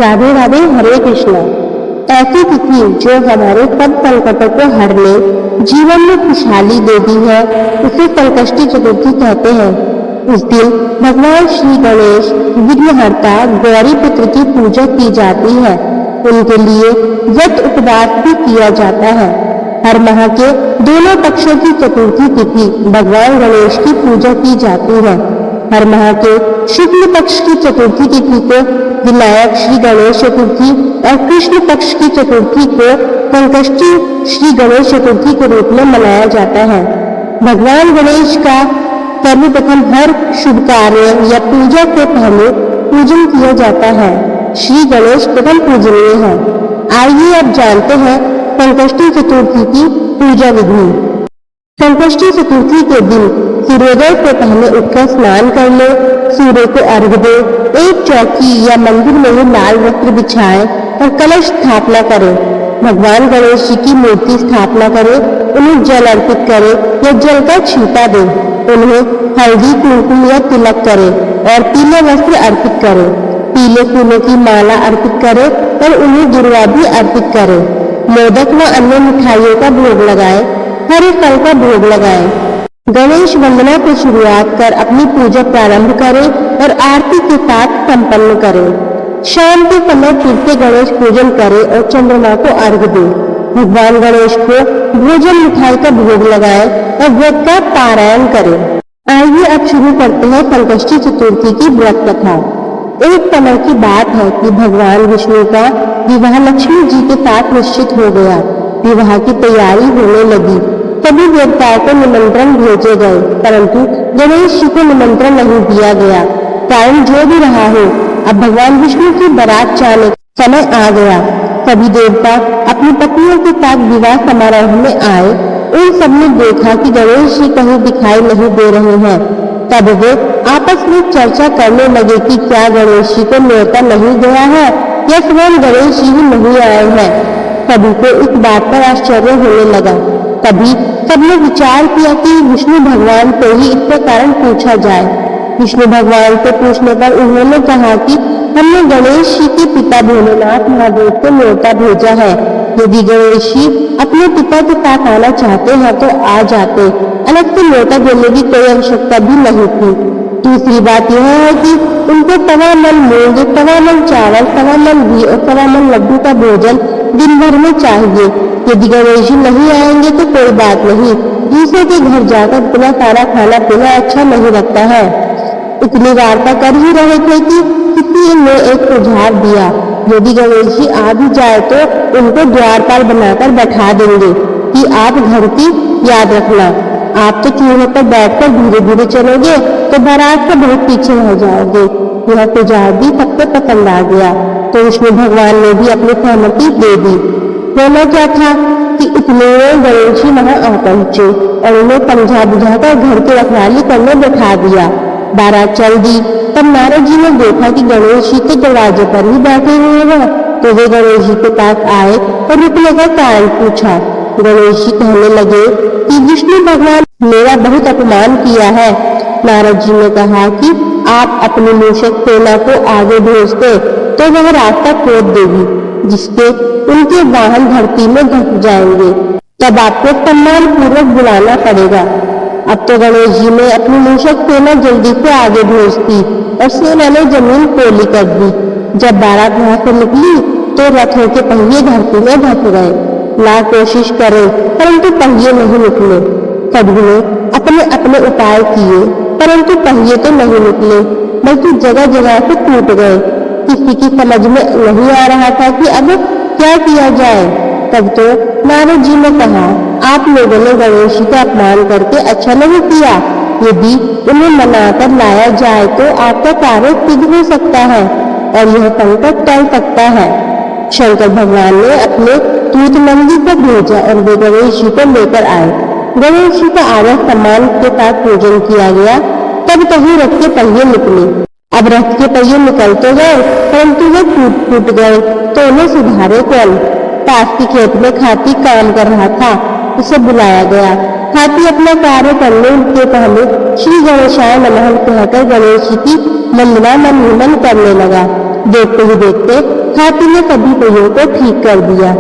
राधे राधे, हरे कृष्णा। ऐसी तिथि जो हमारे सब संकटों को हर ले, जीवन में खुशहाली देती है, उसे संकष्टी चतुर्थी कहते हैं। उस दिन भगवान श्री गणेश, विघ्नहर्ता, गौरी पुत्र की पूजा की जाती है। उनके लिए व्रत उपवास भी किया जाता है। हर माह के दोनों पक्षों की चतुर्थी तिथि भगवान गणेश की पूजा की जाती है। हर माह के शुक्ल पक्ष की चतुर्थी तिथि को विनायक श्री गणेश चतुर्थी और कृष्ण पक्ष की चतुर्थी को संकष्टी श्री गणेश चतुर्थी के रूप में मनाया जाता है। भगवान गणेश का सर्वप्रथम हर शुभ कार्य या पूजा से पहले पूजन किया जाता है। श्री गणेश प्रथम पूजनीय है। आइए अब जानते हैं संकष्टी चतुर्थी की पूजा विधि। संकष्टी चतुर्थी के दिन सूर्योदय से पहले उठकर स्नान कर ले, सूर्य को अर्घ्य दे, एक चौकी या मंदिर में ही लाल वस्त्र बिछाए और कलश स्थापना करे। भगवान गणेश जी की मूर्ति स्थापना करे, उन्हें जल अर्पित करे या जल का छींटा दे, उन्हें हल्दी कुमकुम या तिलक करे और पीले वस्त्र अर्पित करे, पीले फूलों की माला अर्पित करे और उन्हें दुर्वा भी अर्पित करे। मोदक व अन्य मिठाइयों का भोग लगाए, हरे फल का भोग लगाए। गणेश वंदना की शुरुआत कर अपनी पूजा प्रारंभ करें और आरती के साथ संपन्न करें। शाम के समय फिर से गणेश पूजन करें और चंद्रमा को अर्घ्य दें। भगवान गणेश को भोजन मिठाई का भोग लगाए और व्रत का पारायण करें। आइए अब शुरू करते हैं संकष्टी चतुर्थी की व्रत कथा। एक समय की बात है कि भगवान विष्णु का विवाह लक्ष्मी जी के साथ निश्चित हो गया। विवाह की तैयारी होने लगी। सभी देवताओं को निमंत्रण भेजे गए, परंतु गणेश जी को निमंत्रण नहीं दिया गया। कारण जो भी रहा हो, अब भगवान विष्णु की बारात जाने का समय आ गया। सभी देवता अपनी पत्नियों के साथ विवाह समारोह में आए। उन सब ने देखा कि गणेश जी कहीं दिखाई नहीं दे रहे हैं। तब वे आपस में चर्चा करने लगे कि क्या गणेश जी को न्योता नहीं गया है या स्वयं गणेश जी ही नहीं आए हैं। सभी को इस बात पर आश्चर्य होने लगा। तभी सबने विचार किया कि विष्णु भगवान को ही इसका कारण पूछा जाए। विष्णु भगवान से पूछने पर उन्होंने कहा कि हमने गणेश जी के पिता भोलेनाथ महादेव को न्योता भेजा है। यदि गणेश जी अपने पिता के साथ आना चाहते हैं तो आ जाते, अलग से न्योता देने की कोई आवश्यकता भी नहीं थी। दूसरी बात यह है कि उनको सवा मन मूंग, सवा मन चावल, सवा मन घी और सवा मन लड्डू का भोजन दिन भर में चाहिए। यदि गणेश जी नहीं आएंगे तो कोई बात नहीं, दूसरे के घर जाकर इतना सारा खाना पीना अच्छा नहीं लगता है। इतनी वार्ता कर ही रहे थे कि किसी ने एक सुझाव दिया, यदि गणेश जी आ भी जाए तो उनको द्वारपाल बनाकर बैठा देंगे कि आप घर की याद रखना। आप तो चूल्हे पर बैठकर धीरे धीरे चलोगे तो बारात से बहुत पीछे रह जाओगे। यह सुझाव भी सबको पसंद आ गया, तो विष्णु भगवान ने भी अपनी सहमति दे दी। होना क्या था कि इतने गणेश जी वहां आ पहुंचे और उन्हें समझा बुझाकर घर की रखवाली करने बैठा दिया। बारात चल दी। तब नारद जी ने देखा कि गणेश जी तो दरवाजे पर ही बैठे हुए हैं, तो वे गणेश जी के पास आए और रुकने का कारण पूछा। गणेश जी कहने लगे कि विष्णु भगवान मेरा बहुत अपमान किया है। नारद जी ने कहा कि आप अपनी मूषक सेना को आगे भेजते तो वह रास्ता खोद देगी, जिससे उनके वाहन धरती में धंस जाएंगे। तब आपको सम्मान पूर्वक बुलाना पड़ेगा। अब तो गणेश जी ने अपनी मूषक सेना जल्दी से आगे भेज दी और सेना ने जमीन पोली कर दी। जब बारात वहां से निकली तो रथों के पहिए धरती में धंस गए। लाख कोशिश करे परंतु पहिए नहीं निकले। सभी ने अपने अपने उपाय किए, परंतु पहिए तो नहीं निकले, बल्कि जगह जगह से टूट गए। किसी की समझ में नहीं आ रहा था कि अब क्या किया जाए। तब तो नारद जी ने कहा, आप लोगों ने गणेश जी का अपमान करके अच्छा नहीं किया। यदि उन्हें मनाकर लाया जाए तो आपका कार्य सिद्ध हो सकता है और यह संकट टल सकता है। शंकर भगवान ने अपने दूत नंदी को भेजा और वे गणेश जी को लेकर आए। गणेश जी का आदर सम्मान के साथ पूजन किया गया। तब कहीं रथ के पहिए निकले। अब रथ के पहिए निकल तो गए, परंतु वे टूट गए, तो उन्हें सुधारे कौन। पास के खेत में हाथी काम कर रहा था, उसे बुलाया गया। हाथी अपना कार्य करने के पहले श्री गणेशाय नमः कहकर गणेश जी की वंदना मन करने लगा। देखते ही देखते हाथी ने सभी पहियों को ठीक कर दिया।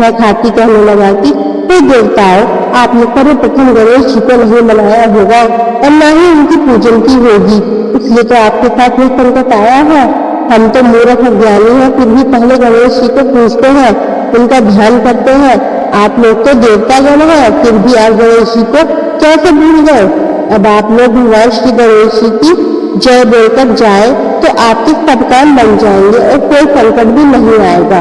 वह हाथी कहने लगा कि हे देवताओं, आपने सर्वप्रथम गणेश जी को नहीं मनाया होगा और न ही उनकी पूजन की होगी, इसलिए तो आपके साथ यह संकट आया है। हम तो मूर्ख ज्ञानी हैं, फिर भी पहले गणेश जी को पूजते हैं, उनका ध्यान करते हैं। आप लोग तो देवता गण हैं, फिर भी आप गणेश जी को कैसे भूल गए? अब आप लोग भगवान श्री गणेश जी की जय बोलकर जाए तो आपके सब काम बन जाएंगे और कोई संकट भी नहीं आएगा।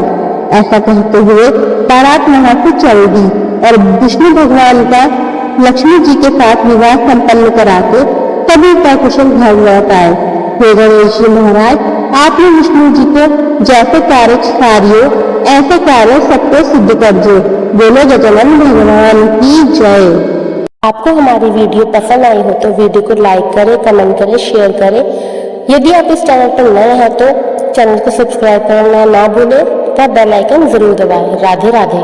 ऐसा कहते हुए बारात वहां से चल दी और विष्णु भगवान का लक्ष्मी जी के साथ विवाह संपन्न कराके सभी सकुशल घर लौट आए। हे गणेश जी महाराज, आपने विष्णु जी को जैसे कार्य सारियो ऐसे कार्य सबको सिद्ध कर दो। बोलो गजानन भगवान की जय। आपको हमारी वीडियो पसंद आई हो तो वीडियो को लाइक करें, कमेंट करें, शेयर करें। यदि आप इस चैनल पर नए हैं तो चैनल को सब्सक्राइब करना ना भूलें तथा बेल आइकन जरूर दबाएं। राधे राधे।